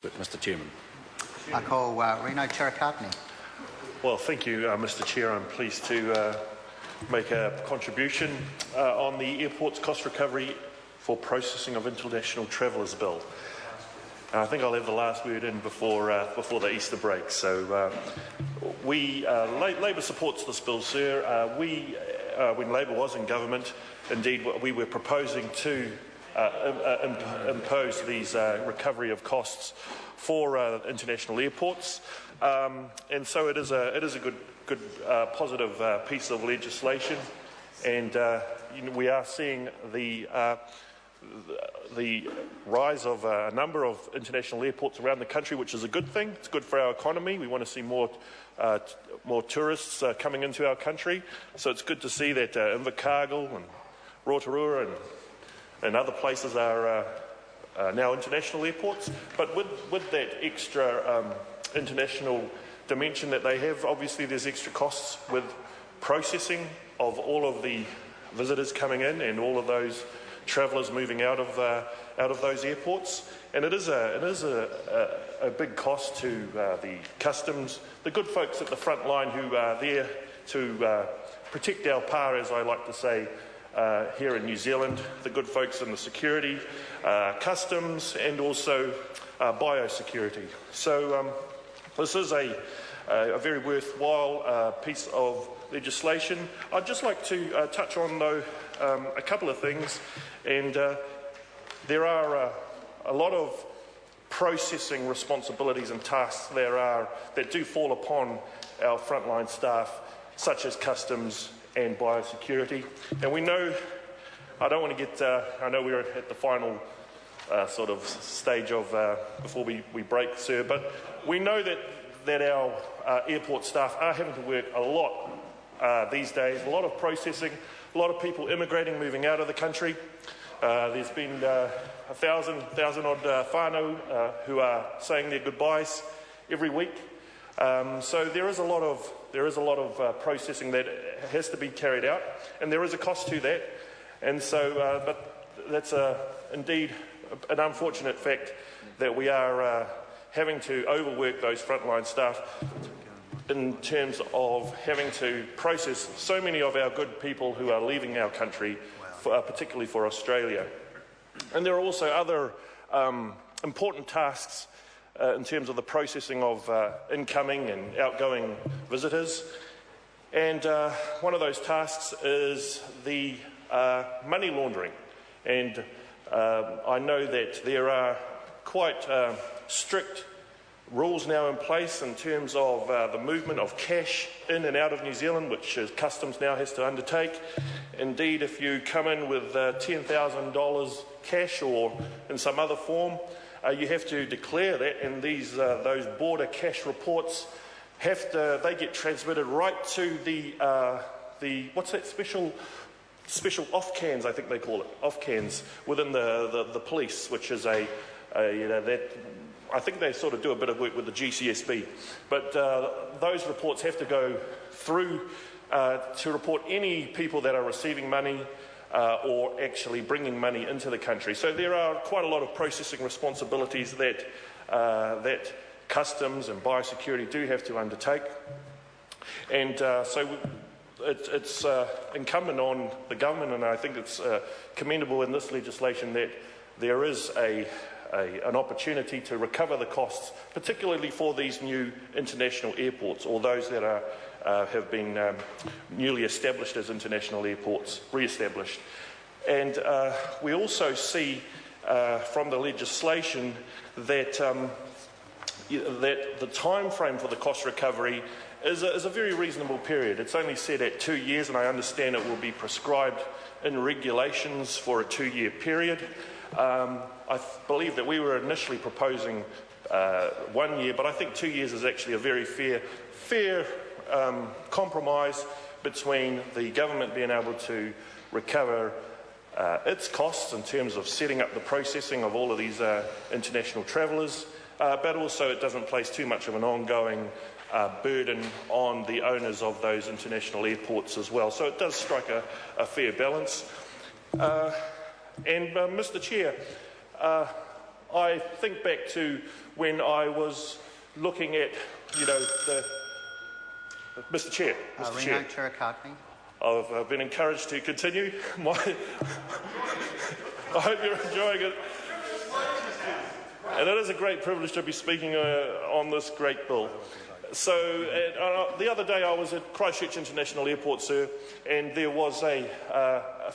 Mr Chairman. I call Reno Chirikatne. Well, thank you, Mr Chair. I'm pleased to make a contribution on the airport's cost recovery for processing of international travellers bill. I think I'll have the last word in before the Easter break. So Labor supports this bill, sir. When Labor was in government, indeed we were proposing to impose these recovery of costs for international airports, and so it is a good positive piece of legislation, and we are seeing the rise of a number of international airports around the country, which is a good thing. It's good for our economy. We want to see more tourists coming into our country, so it's good to see that Invercargill and Rotorua and other places are now international airports. But with that extra international dimension that they have, obviously there's extra costs with processing of all of the visitors coming in and all of those travellers moving out of those airports, and it is a big cost to the customs, the good folks at the front line who are there to protect our pa, as I like to say, here in New Zealand, the good folks in the security, customs, and also biosecurity. So this is a very worthwhile piece of legislation. I'd just like to touch on, though, a couple of things, and there are a lot of processing responsibilities and tasks that do fall upon our frontline staff, such as customs and biosecurity. And we know, I don't want to get, I know we're at the final sort of stage of before we break, sir, but we know that our airport staff are having to work a lot these days, a lot of processing, a lot of people immigrating, moving out of the country. There's been 1,000 odd whānau who are saying their goodbyes every week. So there is a lot of processing that has to be carried out, and there is a cost to that. And so, but that's indeed an unfortunate fact that we are having to overwork those frontline staff in terms of having to process so many of our good people who are leaving our country, particularly for Australia. And there are also other important tasks in terms of the processing of incoming and outgoing visitors. And one of those tasks is the money laundering. And I know that there are quite strict rules now in place in terms of the movement of cash in and out of New Zealand, which Customs now has to undertake. Indeed, if you come in with $10,000 cash or in some other form, you have to declare that, and those border cash reports they get transmitted right to the what's that special off-cans, I think they call it, off-cans within the police, which is that I think they sort of do a bit of work with the GCSB, but those reports have to go through to report any people that are receiving money or actually bringing money into the country. So there are quite a lot of processing responsibilities that customs and biosecurity do have to undertake, and so it's incumbent on the government, and I think it's commendable in this legislation that there is an opportunity to recover the costs, particularly for these new international airports, or those that have been newly established as international airports, re-established. And we also see from the legislation that the time frame for the cost recovery is a very reasonable period. It's only set at 2 years, and I understand it will be prescribed in regulations for a 2-year period. I believe that we were initially proposing 1 year, but I think 2 years is actually a very fair compromise between the government being able to recover its costs in terms of setting up the processing of all of these international travellers, but also it doesn't place too much of an ongoing burden on the owners of those international airports as well. So it does strike a fair balance. And Mr Chair, I think back to when I was looking at, Mr. Chair. Reno Cherokee. I've been encouraged to continue. I hope you're enjoying it. And it is a great privilege to be speaking on this great bill. So the other day I was at Christchurch International Airport, sir, and there was a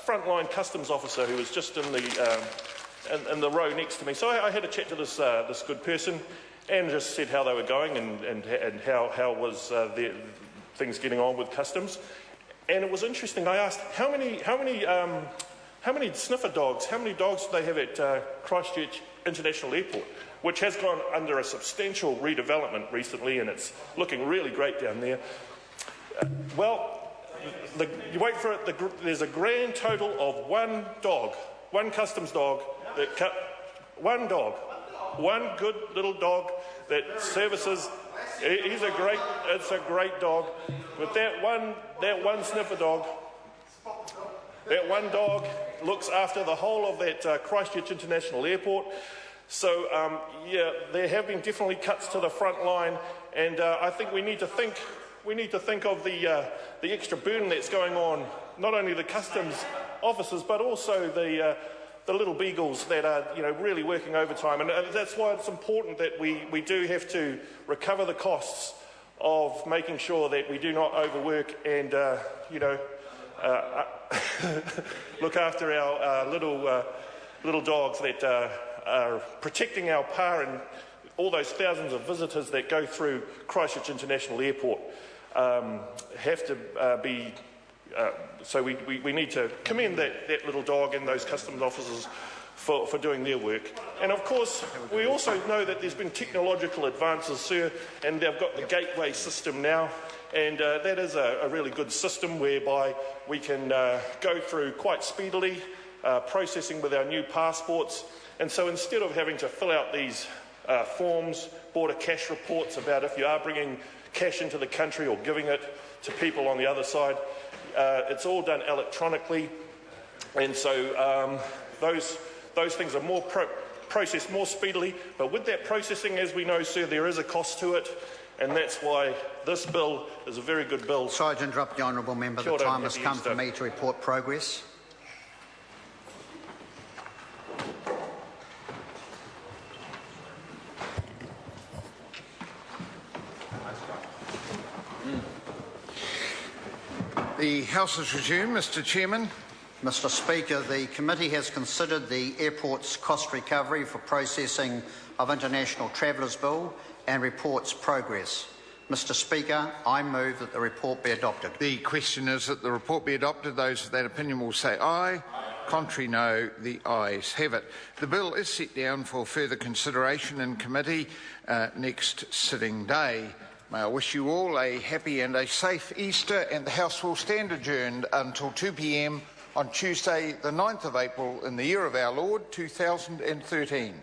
frontline customs officer who was just in the row next to me. So I had a chat to this good person and just said how they were going and how was things getting on with customs. And it was interesting. I asked how many sniffer dogs, how many dogs do they have at Christchurch International Airport, which has gone under a substantial redevelopment recently, and it's looking really great down there. You wait for it. There's a grand total of one customs dog one good little dog that services. It's a great dog. But that one sniffer dog, that one dog looks after the whole of that Christchurch International Airport. So, there have been definitely cuts to the front line, and I think we need to think of the extra burden that's going on, not only the customs officers, but also the little beagles that are really working overtime, and that's why it's important that we do have to recover the costs of making sure that we do not overwork and look after our little dogs that are protecting our pa and all those thousands of visitors that go through Christchurch International Airport have to be. So we need to commend that little dog and those customs officers for doing their work. And of course, we also know that there's been technological advances, sir, and they've got the gateway system now, and that is a really good system whereby we can go through quite speedily, processing with our new passports. And so instead of having to fill out these forms, border cash reports about if you are bringing cash into the country or giving it to people on the other side, it's all done electronically, and so those things are more processed more speedily. But with that processing, as we know, sir, there is a cost to it, and that's why this bill is a very good bill. Sorry to interrupt the honourable member. The time has come for me to report progress. The House is resumed. Mr. Chairman. Mr. Speaker, the committee has considered the airport's cost recovery for processing of International Travellers Bill and reports progress. Mr. Speaker, I move that the report be adopted. The question is that the report be adopted. Those of that opinion will say aye. Contrary, no. The ayes have it. The bill is set down for further consideration in committee next sitting day. May I wish you all a happy and a safe Easter, and the House will stand adjourned until 2 p.m. on Tuesday the 9th of April in the year of our Lord 2013.